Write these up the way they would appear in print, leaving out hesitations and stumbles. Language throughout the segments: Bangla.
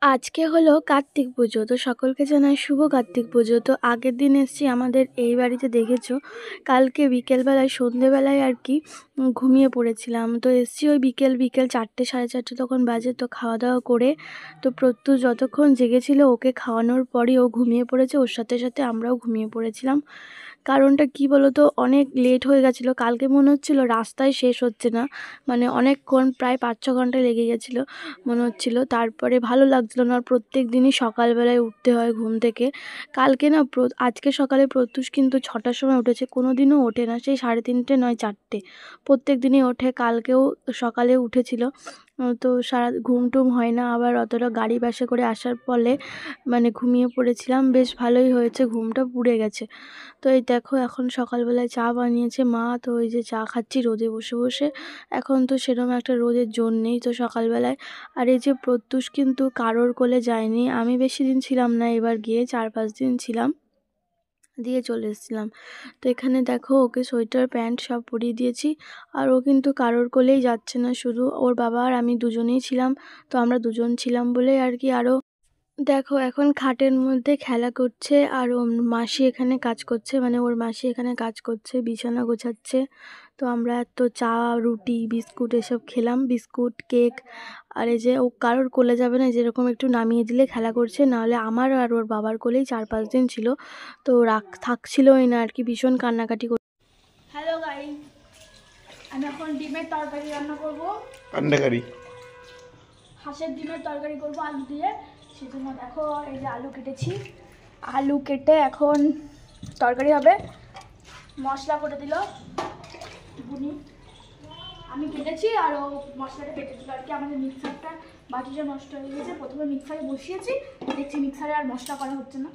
আজকে হলো কার্তিক পুজো। তো সকলকে জানাই শুভ কার্তিক পুজো। তো আগের দিন এসেছি আমাদের এই বাড়িতে, দেখেছো কালকে বিকেলবেলায় সন্ধেবেলায় আর কি ঘুমিয়ে পড়েছিলাম। তো এসেছি ওই বিকেল 4টে 4:30 তখন বাজে। তো খাওয়া দাওয়া করে তো প্রত্যুষ যতক্ষণ জেগেছিল ওকে খাওয়ানোর পরই ও ঘুমিয়ে পড়েছে, ওর সাথে সাথে আমরাও ঘুমিয়ে পড়েছিলাম। কারণটা কি বলো তো, অনেক লেট হয়ে গেছিলো। কালকে মনে হচ্ছিল রাস্তায় শেষ হচ্ছে না, মানে অনেকক্ষণ প্রায় 5-6 ঘন্টা লেগে গেছিলো মনে হচ্ছিল। তারপরে ভালো লাগছিলো না। আর প্রত্যেক দিনই সকালবেলায় উঠতে হয় ঘুম থেকে। কালকে না আজকে সকালে প্রত্যুষ কিন্তু 6টার সময় উঠেছে, কোনো দিনও ওঠে না সেই 3:30 নয় 4টে, প্রত্যেক দিনই ওঠে। কালকেও সকালে উঠেছিল। তো সারা ঘুম টুম হয় না। আবার অতটা গাড়ি বাসে করে আসার ফলে মানে ঘুমিয়ে পড়েছিলাম, বেশ ভালোই হয়েছে, ঘুমটা পুড়ে গেছে। তো এই দেখো এখন সকালবেলায় চা বানিয়েছে মা, তো ওই যে চা খাচ্ছি রোদে বসে বসে। এখন তো সেরকম একটা রোদের জোর নেই তো সকালবেলায়। আর এই যে প্রত্যুষ কিন্তু কারোর কোলে যায়নি, আমি বেশি দিন ছিলাম না, এবার গিয়ে 4-5 দিন ছিলাম, দিয়ে চলে এসেছিলাম। তো এখানে দেখো ওকে সোয়েটার প্যান্ট সব পরিয়ে দিয়েছি। আর ও কিন্তু কারোর কোলেই যাচ্ছে না, শুধু ওর বাবা আর আমি দুজনেই ছিলাম। তো আমরা দুজন ছিলাম বলেই আর কি। আরও দেখো এখন খাটের মধ্যে খেলা করছে, আর ওর মাসি এখানে কাজ করছে, মানে ওর মাসি এখানে কাজ করছে, বিছানা গোছাচ্ছে। তো আমরা তো চা, রুটি, বিস্কুট এসব খেলাম, বিস্কুট, কেক। আর এই যে ও কারোর কোলে যাবে না, যেরকম একটু নামিয়ে দিলে খেলা করছে, নাহলে আমার আর ওর বাবার কোলেই 4-5 দিন ছিল। তো থাকছিলই না আর কি, ভীষণ কান্নাকাটি করছে। হ্যালো গাইস, আমি এখন ডিমের তরকারি রান্না করবো। হাঁসের ডিমের তরকারি করবো আলু দিয়ে। সেজন্য দেখো এই যে আলু কেটেছি, আলু কেটে এখন তরকারি হবে। মশলা করে দিল বুনি, আমি কেটেছি আর ও মশলাটা কেটে দিল আর কি। আমাদের মিক্সারটা বাটিটা নষ্ট হয়ে গেছে, প্রথমে মিক্সারে বসিয়েছি, দেখছি মিক্সারে আর মশলা করা হচ্ছে না।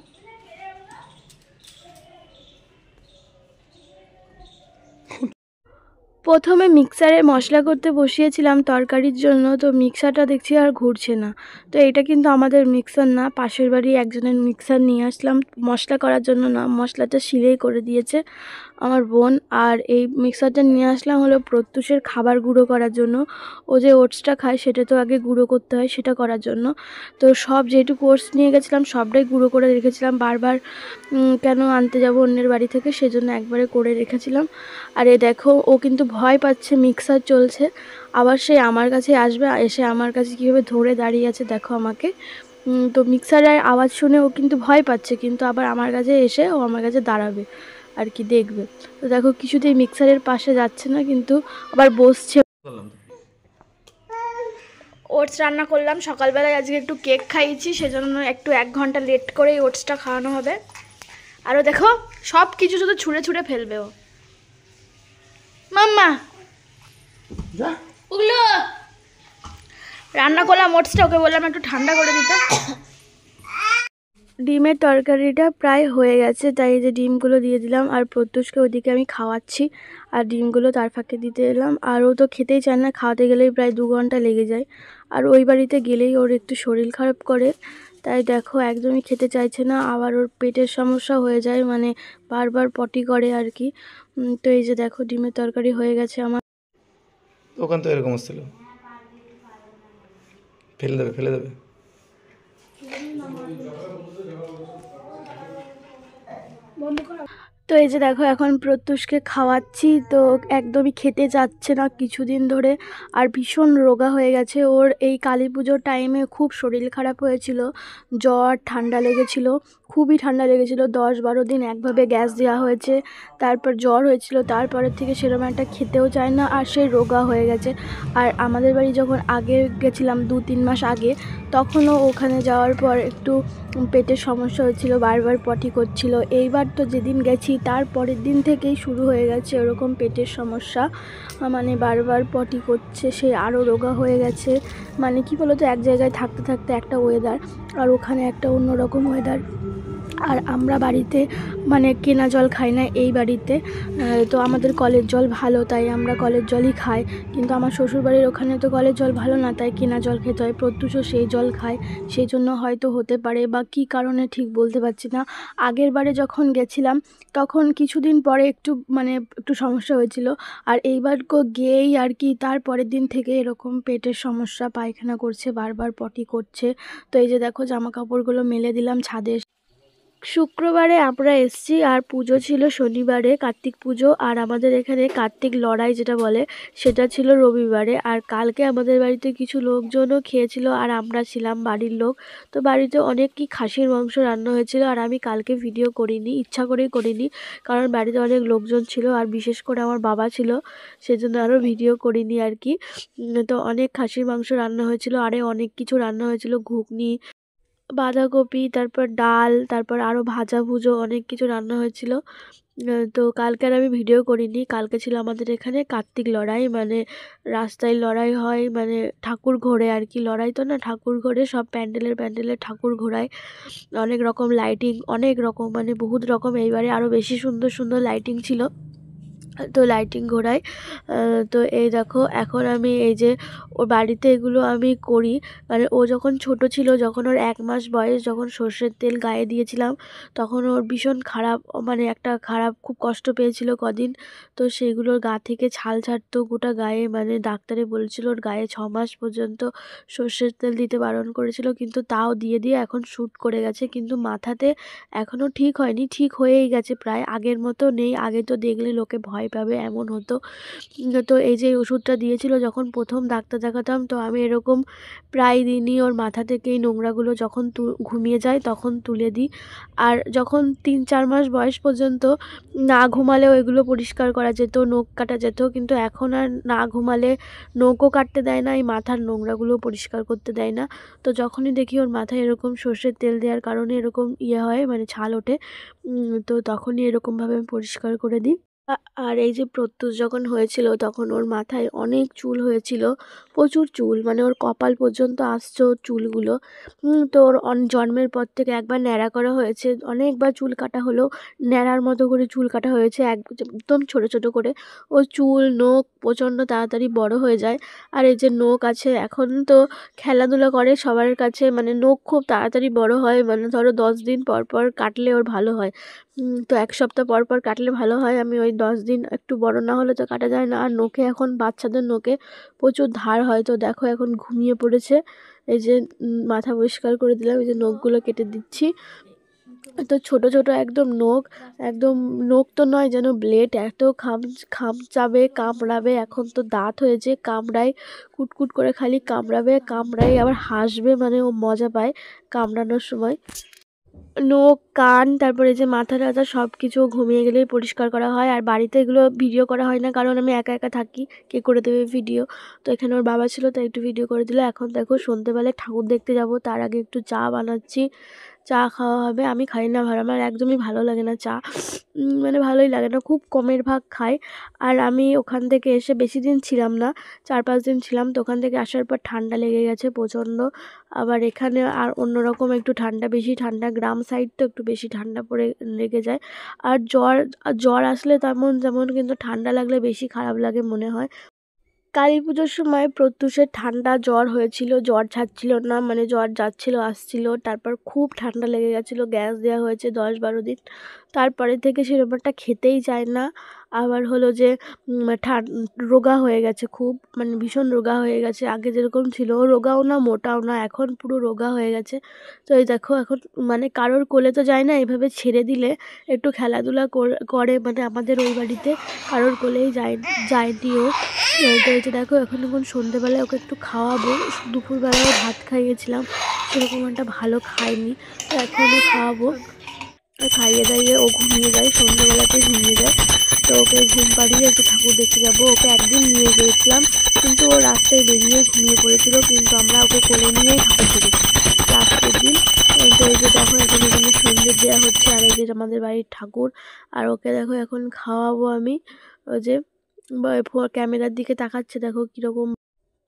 প্রথমে মিক্সারে মশলা করতে বসিয়েছিলাম তরকারির জন্য, তো মিক্সারটা দেখছি আর ঘুরছে না। তো এটা কিন্তু আমাদের মিক্সার না, পাশের বাড়ি একজনের মিক্সার নিয়ে আসলাম মশলা করার জন্য, না মশলাটা শিলেই করে দিয়েছে আমার বোন। আর এই মিক্সারটা নিয়ে আসলাম হলো প্রত্যুষের খাবার গুঁড়ো করার জন্য। ও যে ওটসটা খায় সেটা তো আগে গুঁড়ো করতে হয়, সেটা করার জন্য। তো সব যেটুকু ওটস নিয়ে গেছিলাম সবটাই গুঁড়ো করে রেখেছিলাম, বারবার কেন আনতে যাব অন্যের বাড়ি থেকে, সেজন্য একবারে করে রেখেছিলাম। আর এ দেখো ও কিন্তু ভয় পাচ্ছে, মিক্সার চলছে, আবার সে আমার কাছে আসবে, এসে আমার কাছে কীভাবে ধরে দাঁড়িয়ে আছে দেখো আমাকে। তো মিক্সারের আওয়াজ শুনে ও কিন্তু ভয় পাচ্ছে, কিন্তু আবার আমার কাছে এসে ও আমার কাছে দাঁড়াবে আর কি, দেখবে। তো দেখো কিছুতেই মিক্সারের পাশে যাচ্ছে না, কিন্তু আবার বসছে। ওটস রান্না করলাম সকালবেলায়, আজকে একটু কেক খাইয়েছি, সেজন্য একটু 1 ঘন্টা লেট করেই ওটসটা খাওয়ানো হবে। আরও দেখো সব কিছু শুধু ছুঁড়ে ছুঁড়ে ফেলবে ও। মাম্মা ওগুলো রান্না করলাম ওটসটা, ওকে বললাম একটু ঠান্ডা করে দিতে। ডিমের তরকারিটা প্রায় হয়ে গেছে, তাই এই যে ডিমগুলো দিয়ে দিলাম, আর প্রত্যুষকে ওদিকে আমি খাওয়াচ্ছি আর ডিমগুলো তার ফাঁকে দিতে এলাম। আর ও তো খেতেই চায় না, খাওয়াতে গেলেই প্রায় 2 ঘন্টা লেগে যায়। আর ওই বাড়িতে গেলেই ওর একটু শরীর খারাপ করে, তাই দেখো একদমই খেতে চাইছে না। আবার ওর পেটের সমস্যা হয়ে যায়, মানে বারবার পটি করে আর কি। তো এই যে দেখো ডিমের তরকারি হয়ে গেছে আমার। ওখান তো এরকম ছিল, ফেলে দেবে ফেলে দেবে। তো এই যে দেখো এখন প্রত্যুষকে খাওয়াচ্ছি, তো একদমই খেতে যাচ্ছে না কিছুদিন ধরে, আর ভীষণ রোগা হয়ে গেছে। ওর এই কালী পুজোর টাইমে খুব শরীর খারাপ হয়েছিল, জ্বর ঠান্ডা লেগেছিল, খুবই ঠান্ডা লেগেছিল, 10-12 দিন একভাবে গ্যাস দেওয়া হয়েছে, তারপর জ্বর হয়েছিল, তারপরের থেকে সেরকম একটা খেতেও চায় না, আর সে রোগা হয়ে গেছে। আর আমাদের বাড়ি যখন আগে গেছিলাম 2-3 মাস আগে, তখনও ওখানে যাওয়ার পর একটু পেটের সমস্যা হচ্ছিল, বারবার পটি করছিল। এইবার তো যেদিন গেছি তার পরের দিন থেকেই শুরু হয়ে গেছে ওরকম পেটের সমস্যা, মানে বারবার পটি করছে, সে আরও রোগা হয়ে গেছে। মানে কি বলতো, এক জায়গায় থাকতে থাকতে একটা ওয়েদার, আর ওখানে একটা অন্যরকম ওয়েদার, আর আমরা বাড়িতে মানে কেনা জল খাই না এই বাড়িতে। তো আমাদের কলের জল ভালো, তাই আমরা কলের জলই খাই। কিন্তু আমার শ্বশুরবাড়ির ওখানে তো কলের জল ভালো না, তাই কেনা জল খেতে হয়। প্রত্যুষও সেই জল খায়, সেই জন্য হয়তো হতে পারে, বা কী কারণে ঠিক বলতে পারছি না। আগের বারে যখন গেছিলাম তখন কিছুদিন পরে একটু সমস্যা হয়েছিল, আর এইবার গিয়েই আর কি তার পরের দিন থেকে এরকম পেটের সমস্যা, পায়খানা করছে, বারবার পটি করছে। তো এই যে দেখো জামা কাপড়গুলো মেলে দিলাম ছাদে। শুক্রবারে আমরা এসছি, আর পুজো ছিল শনিবারে, কার্তিক পুজো। আর আমাদের এখানে কার্তিক লড়াই যেটা বলে সেটা ছিল রবিবারে। আর কালকে আমাদের বাড়িতে কিছু লোকজনও খেয়েছিল, আর আমরা ছিলাম বাড়ির লোক। তো বাড়িতে অনেক কি খাসির মাংস রান্না হয়েছিল, আর আমি কালকে ভিডিও করিনি, ইচ্ছা করেই করিনি, কারণ বাড়িতে অনেক লোকজন ছিল, আর বিশেষ করে আমার বাবা ছিল, সেজন্য আরও ভিডিও করিনি আর কি। তো অনেক খাসির মাংস রান্না হয়েছিল, আরে অনেক কিছু রান্না হয়েছিল, ঘুগনি, বাঁধাকপি, তারপর ডাল, তারপর আরও ভাজা-ভুজো অনেক কিছু রান্না হয়েছিল। তো কালকে আর আমি ভিডিও করিনি। কালকে ছিল আমাদের এখানে কার্তিক লড়াই, মানে রাস্তায় লড়াই হয়, মানে ঠাকুর ঘোরে আর কি, লড়াই তো না, ঠাকুর ঘোরে, সব প্যান্ডেলে ঠাকুর ঘোরায়। অনেক রকম লাইটিং, অনেক রকম মানে বহুত রকম, এইবারে আরও বেশি সুন্দর সুন্দর লাইটিং ছিল। তো লাইটিং ঘোরায়। তো এই দেখো এখন আমি এই যে ওর বাড়িতে এগুলো আমি করি, মানে ও যখন ছোট ছিল, যখন ওর 1 মাস বয়স, যখন সর্ষের তেল গায়ে দিয়েছিলাম, তখন ওর ভীষণ খারাপ, মানে একটা খারাপ, খুব কষ্ট পেয়েছিল কদিন। তো সেগুলোর গা থেকে ছাল ছাড়তো গোটা গায়ে, মানে ডাক্তারে বলেছিল ওর গায়ে 6 মাস পর্যন্ত সর্ষের তেল দিতে বারণ করেছিল, কিন্তু তাও দিয়ে দিয়ে এখন শ্যুট করে গেছে। কিন্তু মাথাতে এখনও ঠিক হয়নি, ঠিক হয়েই গেছে প্রায়, আগের মতো নেই। আগে তো দেখলে লোকে ভয় পাবে এমন হতো। তো এই যে ওষুধটা দিয়েছিল, যখন প্রথম ডাক্তার দেখাতাম, তো আমি এরকম প্রায় দিনই ওর মাথা থেকে এই নোংরাগুলো যখন ঘুমিয়ে যায় তখন তুলে দিই। আর যখন 3-4 মাস বয়স পর্যন্ত না ঘুমালেও এগুলো পরিষ্কার করা যেত, নখ কাটা যেত, কিন্তু এখন আর না ঘুমালে নখও কাটতে দেয় না, এই মাথার নোংরাগুলো পরিষ্কার করতে দেয় না। তো যখনই দেখি ওর মাথায় এরকম সর্ষের তেল দেওয়ার কারণে এরকম হয়, মানে ছাল ওঠে, তো তখনই এরকমভাবে আমি পরিষ্কার করে দিই। আর এই যে প্রত্যুষ যখন হয়েছিল তখন ওর মাথায় অনেক চুল হয়েছিল, প্রচুর চুল, মানে ওর কপাল পর্যন্ত আসছে ওর চুলগুলো। তো ওর জন্মের পর থেকে একবার ন্যাড়া করা হয়েছে, অনেকবার চুল কাটা হলো, ন্যাড়ার মতো করে চুল কাটা হয়েছে, একদম ছোট ছোট করে। ওর চুল নখ প্রচণ্ড তাড়াতাড়ি বড় হয়ে যায়। আর এই যে নখ আছে, এখন তো খেলাধুলা করে সবার কাছে, মানে নখ খুব তাড়াতাড়ি বড় হয়, মানে ধরো 10 দিন পর পর কাটলে ওর ভালো হয়। তো 1 সপ্তাহ পর পর কাটলে ভালো হয়। আমি ওই 10 দিন, একটু বড় না হলে তো কাটা যায় না। আর নখে এখন বাচ্চাদের নখে প্রচুর ধার হয়। তো দেখো এখন ঘুমিয়ে পড়েছে। এই যে মাথা পরিষ্কার করে দিলাম, এই যে নখগুলো কেটে দিচ্ছি। তো ছোট ছোট একদম নখ, একদম নখ তো নয়, যেন ব্লেড, এত খামচাবে, কামড়াবে। এখন তো দাঁত হয়েছে, কামড়ায়, কুটকুট করে খালি কামড়াবে, কামড়াই আবার হাসবে, মানে ও মজা পায় কামড়ানোর সময়। নখ, কান, তারপরে যে মাথা টাথা সব কিছু ঘুমিয়ে গেলেই পরিষ্কার করা হয়। আর বাড়িতে এগুলো ভিডিও করা হয় না, কারণ আমি একা একা থাকি, কে করে দেবে ভিডিও। তো এখানে ওর বাবা ছিল, তাই একটু ভিডিও করে দিল। এখন দেখো সন্ধ্যেবেলায় ঠাকুর দেখতে যাব, তার আগে একটু চা বানাচ্ছি, চা খাওয়া হবে। আমি খাই না ভালো, আমার একদমই ভালো লাগে না চা, মানে ভালোই লাগে না, খুব কমের ভাগ খাই। আর আমি ওখান থেকে এসে বেশি দিন ছিলাম না, 4-5 দিন ছিলাম। তো ওখান থেকে আসার পর ঠান্ডা লেগে গেছে প্রচণ্ড। আবার এখানে আর অন্যরকম একটু ঠান্ডা, বেশি ঠান্ডা, গ্রাম সাইড তো একটু বেশি ঠান্ডা পড়ে লেগে যায়। আর জ্বর, জ্বর আসলে তেমন যেমন, কিন্তু ঠান্ডা লাগলে বেশি খারাপ লাগে মনে হয়। কালী পুজোর সময় প্রত্যুষের ঠান্ডা জ্বর হয়েছিল, জ্বর ছাড়ছিল না, মানে জ্বর যাচ্ছিল আসছিল, তারপর খুব ঠান্ডা লেগে গেছিলো, গ্যাস দেওয়া হয়েছে 10-12 দিন। তারপরে থেকে সেরকম একটা খেতেই চায় না। আবার হলো যে রোগা হয়ে গেছে খুব, মানে ভীষণ রোগা হয়ে গেছে। আগে যেরকম ছিল, রোগাও না মোটাও না, এখন পুরো রোগা হয়ে গেছে। তো এই দেখো এখন, মানে কারোর কোলে তো যায় না, এভাবে ছেড়ে দিলে একটু খেলাধুলা করে, মানে আমাদের ওই বাড়িতে কারোর কোলেই যায়নি ও। তো এই যে দেখো এখন সন্ধেবেলায় ওকে একটু খাওয়াবো। দুপুরবেলাও ভাত খাইয়েছিলাম, সেরকম একটা ভালো খায়নি, তো এখনও খাওয়াবো। খাইয়ে দাইয়ে ও ঘুমিয়ে যায়, সন্ধ্যেবেলাতেই ঘুমিয়ে যায়। তো ওকে ঘুম পাড়িয়ে একটু ঠাকুর দেখতে যাবো। ওকে একদিন নিয়ে গিয়েছিলাম, কিন্তু ও রাস্তায় বেরিয়ে ঘুমিয়ে পড়েছিল, কিন্তু আমরা ওকে কোলে নিয়েই ঠাকুর দেখেছি লাস্টের দিন। তো এই যে দেখো এখন এখানে সন্ধ্যে দেওয়া হচ্ছে, আর এই যে আমাদের বাড়ির ঠাকুর। আর ওকে দেখো এখন খাওয়াবো আমি। ওই যে ক্যামেরার দিকে তাকাচ্ছে, দেখো কীরকম।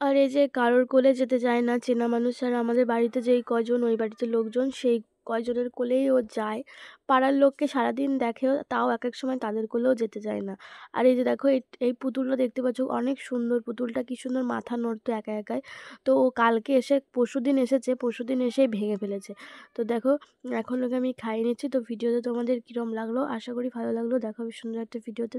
আর এই যে কারোর কোলে যেতে চায় না চেনা মানুষ, আর আমাদের বাড়িতে যেই কজন, ওই বাড়িতে লোকজন, সেই কয়জনের কোলেই ও যায়। পাড়ার লোককে সারাদিন দেখেও তাও একেক সময় তাদের কোলেও যেতে চায় না। আর এই যে দেখো এই পুতুলটা দেখতে পাচ্ছ, অনেক সুন্দর পুতুলটা, কি সুন্দর মাথা নড়তো একা একাই। তো ও কালকে এসে পরশুদিন এসেছে, পরশুদিন এসেই ভেঙে ফেলেছে। তো দেখো এখন ওকে আমি খাইয়ে নিচ্ছি। তো ভিডিওতে তোমাদের কিরম লাগলো? আশা করি ভালো লাগলো। দেখা হবে সুন্দর একটা ভিডিওতে।